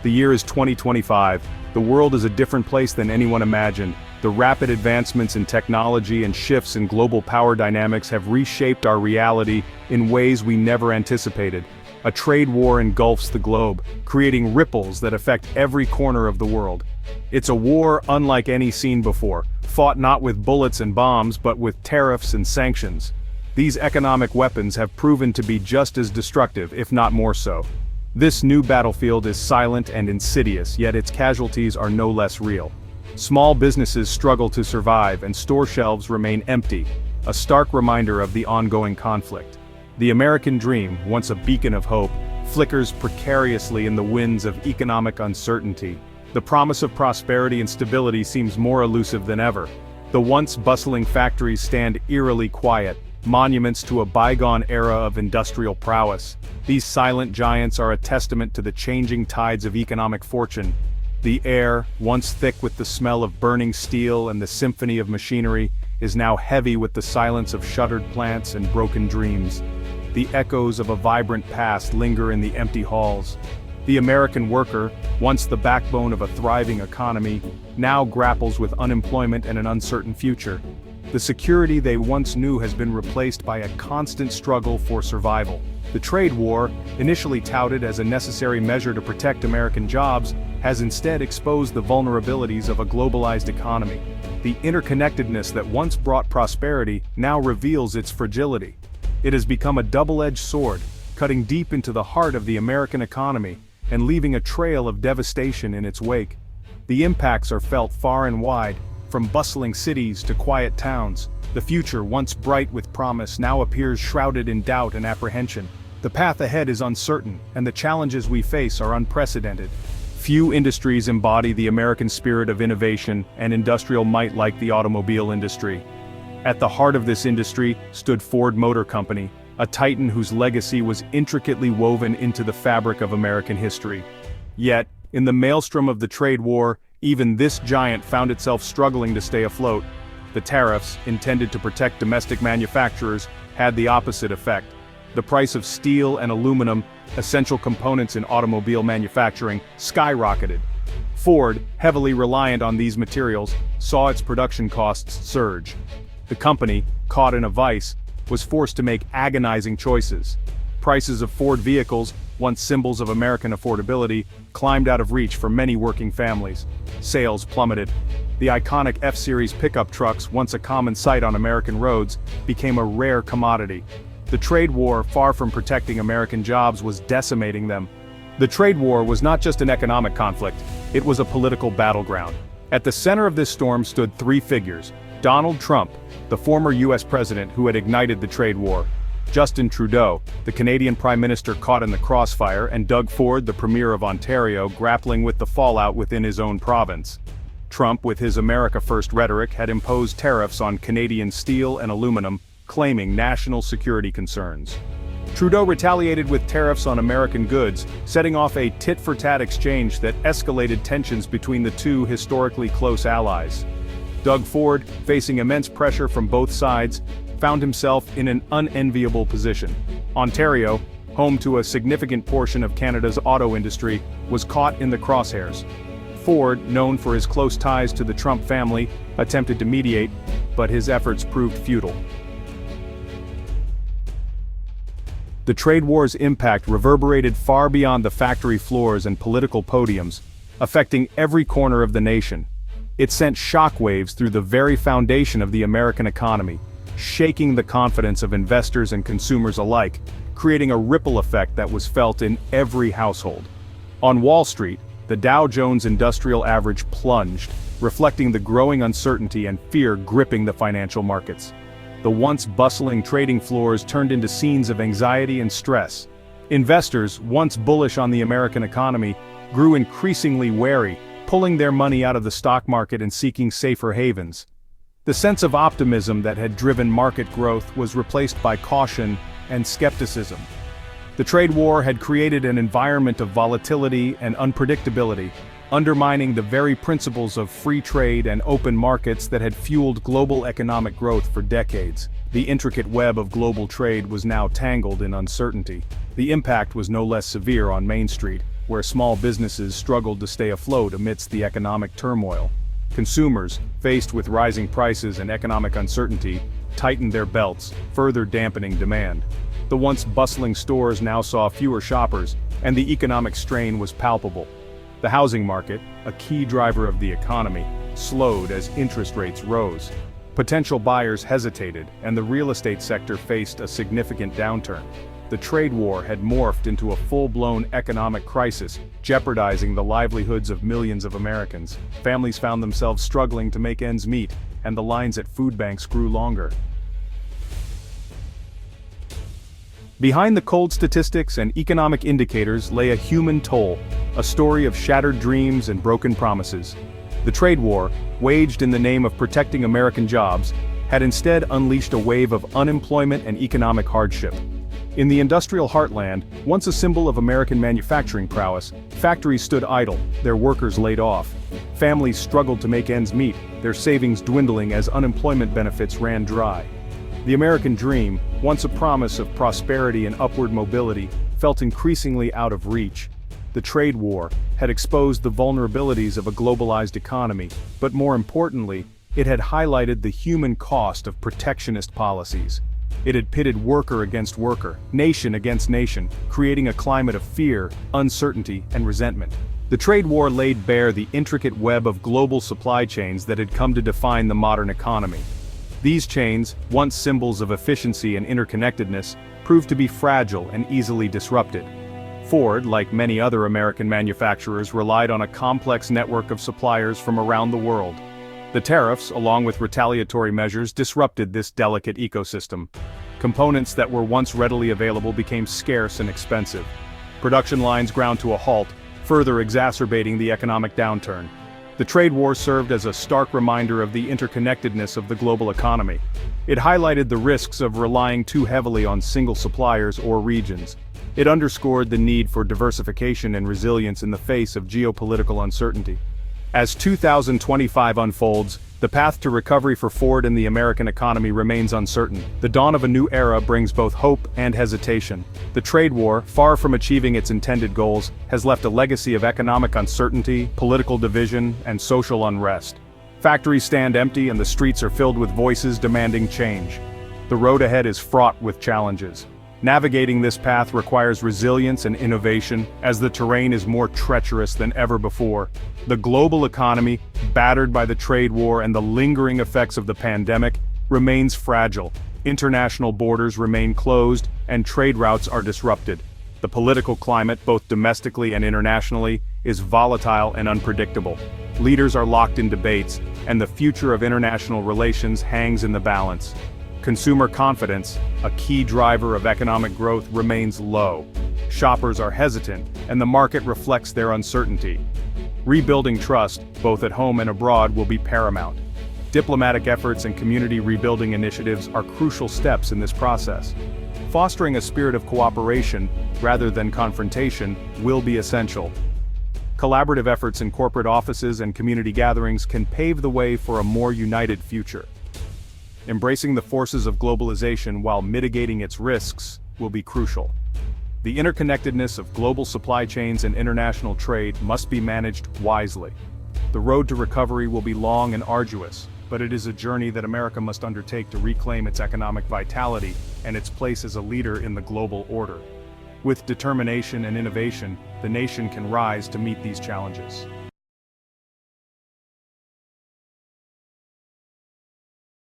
The year is 2025. The world is a different place than anyone imagined. The rapid advancements in technology and shifts in global power dynamics have reshaped our reality in ways we never anticipated. A trade war engulfs the globe, creating ripples that affect every corner of the world. It's a war unlike any seen before, fought not with bullets and bombs but with tariffs and sanctions. These economic weapons have proven to be just as destructive, if not more so. This new battlefield is silent and insidious, yet its casualties are no less real. Small businesses struggle to survive and store shelves remain empty, a stark reminder of the ongoing conflict. The American dream, once a beacon of hope, flickers precariously in the winds of economic uncertainty. The promise of prosperity and stability seems more elusive than ever. The once bustling factories stand eerily quiet, monuments to a bygone era of industrial prowess. These silent giants are a testament to the changing tides of economic fortune. The air, once thick with the smell of burning steel and the symphony of machinery, is now heavy with the silence of shuttered plants and broken dreams. The echoes of a vibrant past linger in the empty halls. The American worker, once the backbone of a thriving economy, now grapples with unemployment and an uncertain future. The security they once knew has been replaced by a constant struggle for survival. The trade war, initially touted as a necessary measure to protect American jobs, has instead exposed the vulnerabilities of a globalized economy. The interconnectedness that once brought prosperity now reveals its fragility. It has become a double-edged sword, cutting deep into the heart of the American economy and leaving a trail of devastation in its wake. The impacts are felt far and wide, from bustling cities to quiet towns. The future, once bright with promise, now appears shrouded in doubt and apprehension. The path ahead is uncertain, and the challenges we face are unprecedented. Few industries embody the American spirit of innovation and industrial might like the automobile industry. At the heart of this industry stood Ford Motor Company, a titan whose legacy was intricately woven into the fabric of American history. Yet, in the maelstrom of the trade war, even this giant found itself struggling to stay afloat. The tariffs, intended to protect domestic manufacturers, had the opposite effect. The price of steel and aluminum, essential components in automobile manufacturing, skyrocketed. Ford, heavily reliant on these materials, saw its production costs surge. The company, caught in a vice, was forced to make agonizing choices. Prices of Ford vehicles, once symbols of American affordability, climbed out of reach for many working families. Sales plummeted. The iconic F-Series pickup trucks, once a common sight on American roads, became a rare commodity. The trade war, far from protecting American jobs, was decimating them. The trade war was not just an economic conflict, it was a political battleground. At the center of this storm stood three figures: Donald Trump, the former U.S. president who had ignited the trade war; Justin Trudeau, the Canadian Prime Minister caught in the crossfire; and Doug Ford, the Premier of Ontario, grappling with the fallout within his own province. Trump, with his America First rhetoric, had imposed tariffs on Canadian steel and aluminum, claiming national security concerns. Trudeau retaliated with tariffs on American goods, setting off a tit-for-tat exchange that escalated tensions between the two historically close allies. Doug Ford, facing immense pressure from both sides, found himself in an unenviable position. Ontario, home to a significant portion of Canada's auto industry, was caught in the crosshairs. Ford, known for his close ties to the Trump family, attempted to mediate, but his efforts proved futile. The trade war's impact reverberated far beyond the factory floors and political podiums, affecting every corner of the nation. It sent shockwaves through the very foundation of the American economy, shaking the confidence of investors and consumers alike, creating a ripple effect that was felt in every household. On Wall Street, the Dow Jones Industrial Average plunged, reflecting the growing uncertainty and fear gripping the financial markets. The once bustling trading floors turned into scenes of anxiety and stress. Investors, once bullish on the American economy, grew increasingly wary, pulling their money out of the stock market and seeking safer havens. The sense of optimism that had driven market growth was replaced by caution and skepticism. The trade war had created an environment of volatility and unpredictability, undermining the very principles of free trade and open markets that had fueled global economic growth for decades. The intricate web of global trade was now tangled in uncertainty. The impact was no less severe on Main Street, where small businesses struggled to stay afloat amidst the economic turmoil. Consumers, faced with rising prices and economic uncertainty, tightened their belts, further dampening demand. The once bustling stores now saw fewer shoppers, and the economic strain was palpable. The housing market, a key driver of the economy, slowed as interest rates rose. Potential buyers hesitated, and the real estate sector faced a significant downturn. The trade war had morphed into a full-blown economic crisis, jeopardizing the livelihoods of millions of Americans. Families found themselves struggling to make ends meet, and the lines at food banks grew longer. Behind the cold statistics and economic indicators lay a human toll, a story of shattered dreams and broken promises. The trade war, waged in the name of protecting American jobs, had instead unleashed a wave of unemployment and economic hardship. In the industrial heartland, once a symbol of American manufacturing prowess, factories stood idle, their workers laid off. Families struggled to make ends meet, their savings dwindling as unemployment benefits ran dry. The American dream, once a promise of prosperity and upward mobility, felt increasingly out of reach. The trade war had exposed the vulnerabilities of a globalized economy, but more importantly, it had highlighted the human cost of protectionist policies. It had pitted worker against worker, nation against nation, creating a climate of fear, uncertainty, and resentment. The trade war laid bare the intricate web of global supply chains that had come to define the modern economy. These chains, once symbols of efficiency and interconnectedness, proved to be fragile and easily disrupted. Ford, like many other American manufacturers, relied on a complex network of suppliers from around the world. The tariffs, along with retaliatory measures, disrupted this delicate ecosystem. Components that were once readily available became scarce and expensive. Production lines ground to a halt, further exacerbating the economic downturn. The trade war served as a stark reminder of the interconnectedness of the global economy. It highlighted the risks of relying too heavily on single suppliers or regions. It underscored the need for diversification and resilience in the face of geopolitical uncertainty. As 2025 unfolds, the path to recovery for Ford and the American economy remains uncertain. The dawn of a new era brings both hope and hesitation. The trade war, far from achieving its intended goals, has left a legacy of economic uncertainty, political division, and social unrest. Factories stand empty and the streets are filled with voices demanding change. The road ahead is fraught with challenges. Navigating this path requires resilience and innovation, as the terrain is more treacherous than ever before. The global economy, battered by the trade war and the lingering effects of the pandemic, remains fragile. International borders remain closed, and trade routes are disrupted. The political climate, both domestically and internationally, is volatile and unpredictable. Leaders are locked in debates, and the future of international relations hangs in the balance. Consumer confidence, a key driver of economic growth, remains low. Shoppers are hesitant, and the market reflects their uncertainty. Rebuilding trust, both at home and abroad, will be paramount. Diplomatic efforts and community rebuilding initiatives are crucial steps in this process. Fostering a spirit of cooperation, rather than confrontation, will be essential. Collaborative efforts in corporate offices and community gatherings can pave the way for a more united future. Embracing the forces of globalization while mitigating its risks will be crucial. The interconnectedness of global supply chains and international trade must be managed wisely. The road to recovery will be long and arduous, but it is a journey that America must undertake to reclaim its economic vitality and its place as a leader in the global order. With determination and innovation, the nation can rise to meet these challenges.